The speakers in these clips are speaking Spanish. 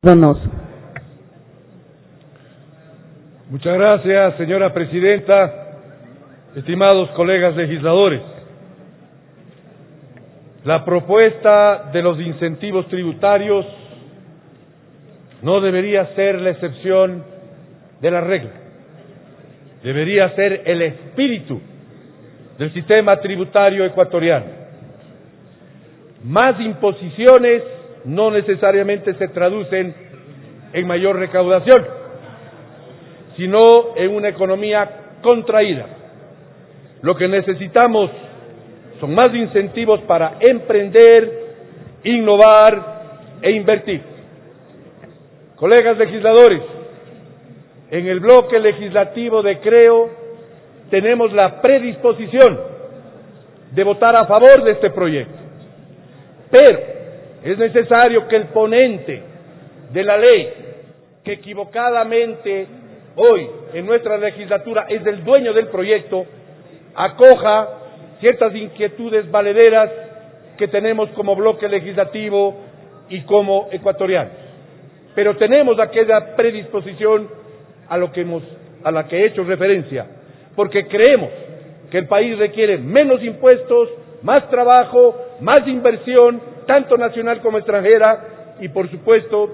Donoso. Muchas gracias, señora presidenta, estimados colegas legisladores. La propuesta de los incentivos tributarios no debería ser la excepción de la regla. Debería ser el espíritu del sistema tributario ecuatoriano. Más imposiciones no necesariamente se traducen en mayor recaudación, sino en una economía contraída. Lo que necesitamos son más incentivos para emprender, innovar e invertir. Colegas legisladores, en el bloque legislativo de Creo tenemos la predisposición de votar a favor de este proyecto, pero es necesario que el ponente de la ley, que equivocadamente hoy en nuestra legislatura es el dueño del proyecto, acoja ciertas inquietudes valederas que tenemos como bloque legislativo y como ecuatorianos. Pero tenemos aquella predisposición a la que he hecho referencia, porque creemos que el país requiere menos impuestos, más trabajo, más inversión, tanto nacional como extranjera, y por supuesto,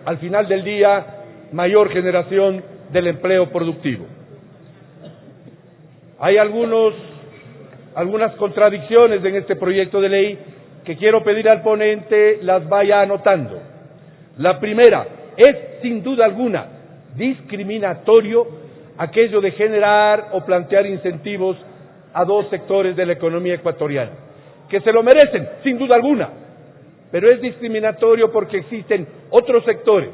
al final del día, mayor generación del empleo productivo. Hay algunas contradicciones en este proyecto de ley que quiero pedir al ponente las vaya anotando. La primera, es sin duda alguna discriminatorio aquello de generar o plantear incentivos a dos sectores de la economía ecuatoriana, que se lo merecen, sin duda alguna, pero es discriminatorio porque existen otros sectores,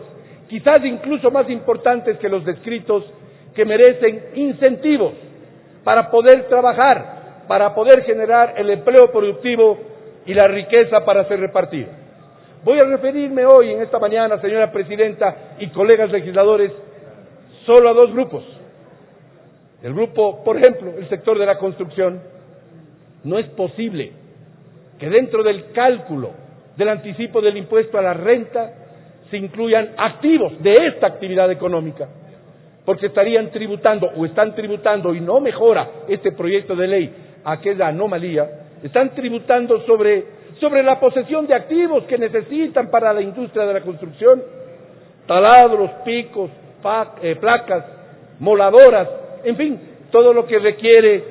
quizás incluso más importantes que los descritos, que merecen incentivos para poder trabajar, para poder generar el empleo productivo y la riqueza para ser repartida. Voy a referirme hoy, en esta mañana, señora presidenta y colegas legisladores, solo a dos grupos. El grupo, por ejemplo, el sector de la construcción. No es posible que dentro del cálculo del anticipo del impuesto a la renta se incluyan activos de esta actividad económica, porque estarían tributando o están tributando, y no mejora este proyecto de ley aquella anomalía, están tributando sobre la posesión de activos que necesitan para la industria de la construcción: taladros, picos, placas, moladoras, en fin, todo lo que requiere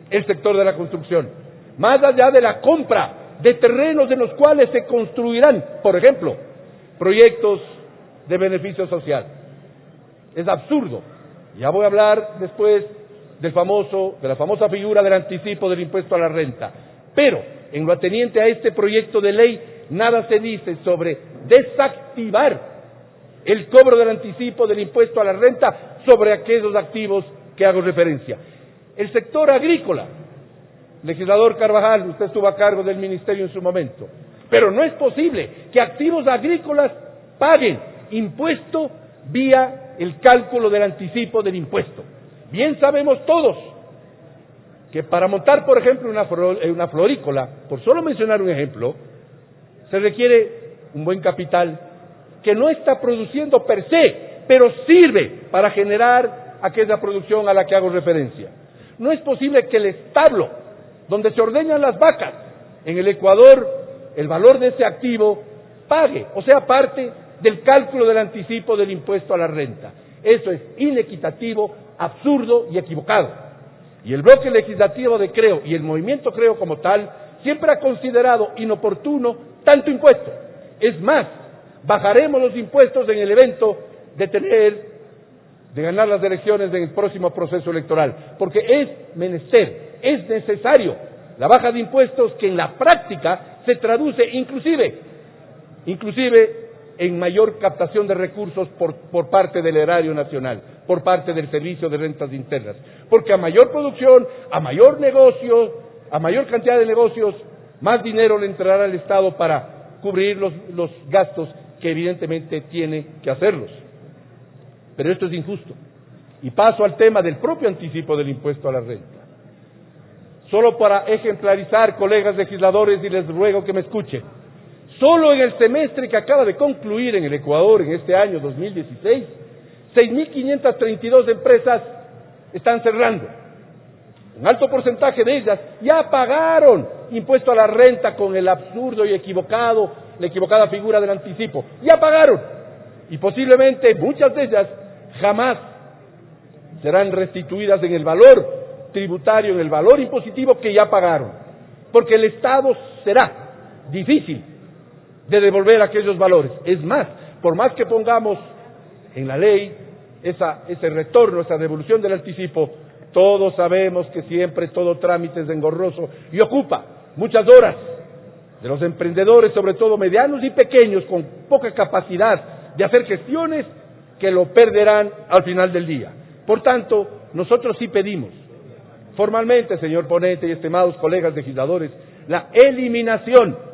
el sector de la construcción. Más allá de la compra de terrenos en los cuales se construirán, por ejemplo, proyectos de beneficio social. Es absurdo. Ya voy a hablar después de la famosa figura del anticipo del impuesto a la renta. Pero, en lo ateniente a este proyecto de ley, nada se dice sobre desactivar el cobro del anticipo del impuesto a la renta sobre aquellos activos que hago referencia. El sector agrícola, legislador Carvajal, usted estuvo a cargo del ministerio en su momento, pero no es posible que activos agrícolas paguen impuesto vía el cálculo del anticipo del impuesto. Bien sabemos todos que para montar, por ejemplo, una florícola, por solo mencionar un ejemplo, se requiere un buen capital que no está produciendo per se, pero sirve para generar aquella producción a la que hago referencia. No es posible que el establo donde se ordeñan las vacas en el Ecuador, el valor de ese activo pague, o sea, parte del cálculo del anticipo del impuesto a la renta. Eso es inequitativo, absurdo y equivocado. Y el bloque legislativo de Creo y el movimiento Creo como tal siempre ha considerado inoportuno tanto impuesto. Es más, bajaremos los impuestos en el evento de ganar las elecciones en el próximo proceso electoral, porque es menester, es necesario la baja de impuestos, que en la práctica se traduce inclusive en mayor captación de recursos por parte del erario nacional, por parte del Servicio de Rentas Internas, porque a mayor producción, a mayor negocio, a mayor cantidad de negocios, más dinero le entrará al Estado para cubrir los gastos que evidentemente tiene que hacerlos. Pero esto es injusto. Y paso al tema del propio anticipo del impuesto a la renta. Solo para ejemplarizar, colegas legisladores, y les ruego que me escuchen, Solo en el semestre que acaba de concluir en el Ecuador, en este año 2016, 6.532 empresas están cerrando. Un alto porcentaje de ellas ya pagaron impuesto a la renta con el absurdo y la equivocada figura del anticipo. Ya pagaron. Y posiblemente muchas de ellas jamás serán restituidas en el valor tributario, en el valor impositivo que ya pagaron. Porque el Estado será difícil de devolver aquellos valores. Es más, por más que pongamos en la ley ese retorno, esa devolución del anticipo, todos sabemos que siempre todo trámite es engorroso y ocupa muchas horas de los emprendedores, sobre todo medianos y pequeños, con poca capacidad de hacer gestiones, que lo perderán al final del día. Por tanto, nosotros sí pedimos formalmente, señor ponente y estimados colegas legisladores, la eliminación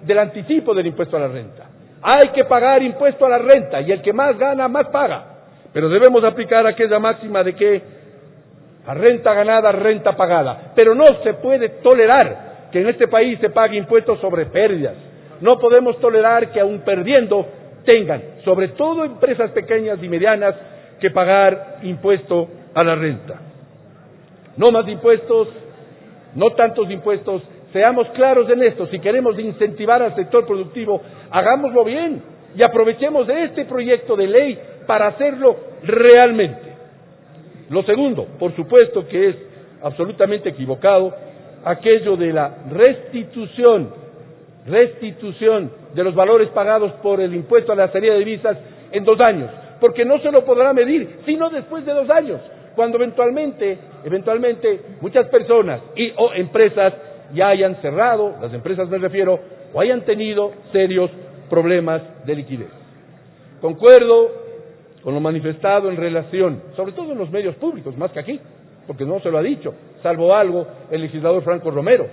del anticipo del impuesto a la renta. Hay que pagar impuesto a la renta y el que más gana, más paga. Pero debemos aplicar aquella máxima de que a renta ganada, renta pagada. Pero no se puede tolerar que en este país se pague impuestos sobre pérdidas. No podemos tolerar que aún perdiendo tengan, sobre todo empresas pequeñas y medianas, que pagar impuesto a la renta. No más impuestos, no tantos impuestos. Seamos claros en esto. Si queremos incentivar al sector productivo, hagámoslo bien y aprovechemos de este proyecto de ley para hacerlo realmente. Lo segundo, por supuesto que es absolutamente equivocado, aquello de la restitución de los valores pagados por el impuesto a la salida de divisas en 2 años, porque no se lo podrá medir, sino después de 2 años, cuando eventualmente muchas personas o empresas ya hayan cerrado, las empresas me refiero, o hayan tenido serios problemas de liquidez. Concuerdo con lo manifestado en relación, sobre todo en los medios públicos, más que aquí, porque no se lo ha dicho, salvo algo el legislador Franco Romero.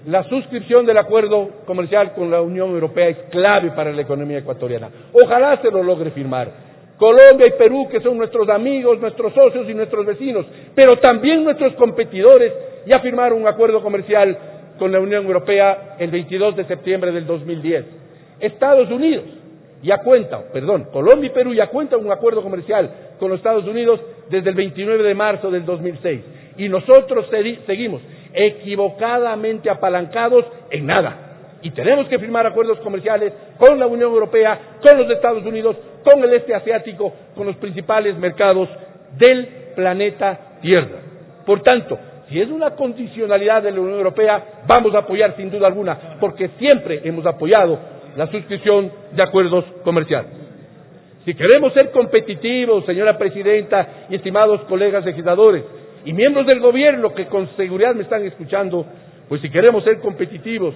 La suscripción del acuerdo comercial con la Unión Europea es clave para la economía ecuatoriana. Ojalá se lo logre firmar. Colombia y Perú, que son nuestros amigos, nuestros socios y nuestros vecinos, pero también nuestros competidores, ya firmaron un acuerdo comercial con la Unión Europea el 22 de septiembre del 2010. Estados Unidos Colombia y Perú ya cuentan un acuerdo comercial con los Estados Unidos desde el 29 de marzo del 2006. Y nosotros seguimos equivocadamente apalancados en nada. Y tenemos que firmar acuerdos comerciales con la Unión Europea, con los Estados Unidos, con el este asiático, con los principales mercados del planeta Tierra. Por tanto, si es una condicionalidad de la Unión Europea, vamos a apoyar sin duda alguna, porque siempre hemos apoyado la suscripción de acuerdos comerciales. Si queremos ser competitivos, señora presidenta y estimados colegas legisladores y miembros del gobierno que con seguridad me están escuchando, pues si queremos ser competitivos,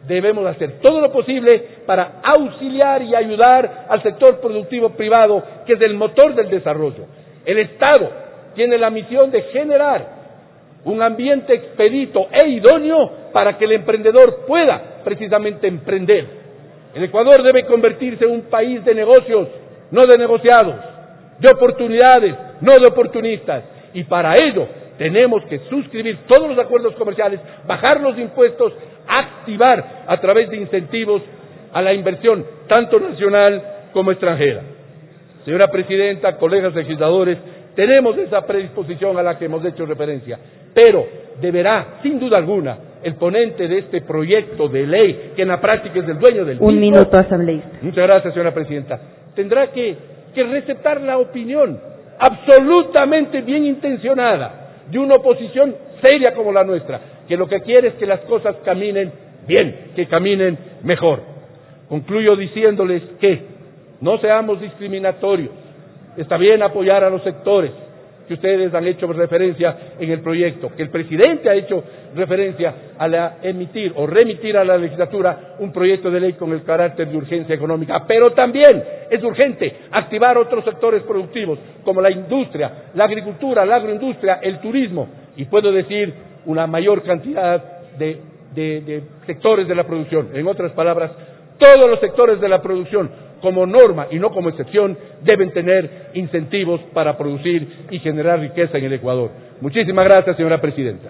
debemos hacer todo lo posible para auxiliar y ayudar al sector productivo privado, que es el motor del desarrollo. El Estado tiene la misión de generar un ambiente expedito e idóneo para que el emprendedor pueda precisamente emprender. El Ecuador debe convertirse en un país de negocios, no de negociados, de oportunidades, no de oportunistas. Y para ello tenemos que suscribir todos los acuerdos comerciales, bajar los impuestos, activar a través de incentivos a la inversión, tanto nacional como extranjera. Señora presidenta, colegas legisladores, tenemos esa predisposición a la que hemos hecho referencia, pero deberá, sin duda alguna, el ponente de este proyecto de ley, que en la práctica es el dueño del mismo. Un minuto, asambleísta. Muchas gracias, señora presidenta. Tendrá que receptar la opinión absolutamente bien intencionada de una oposición seria como la nuestra, que lo que quiere es que las cosas caminen bien, que caminen mejor. Concluyo diciéndoles que no seamos discriminatorios. Está bien apoyar a los sectores que ustedes han hecho referencia en el proyecto, que el presidente ha hecho referencia a emitir o remitir a la legislatura un proyecto de ley con el carácter de urgencia económica, pero también es urgente activar otros sectores productivos como la industria, la agricultura, la agroindustria, el turismo, y puedo decir una mayor cantidad de sectores de la producción. En otras palabras, todos los sectores de la producción, como norma y no como excepción, deben tener incentivos para producir y generar riqueza en el Ecuador. Muchísimas gracias, señora presidenta.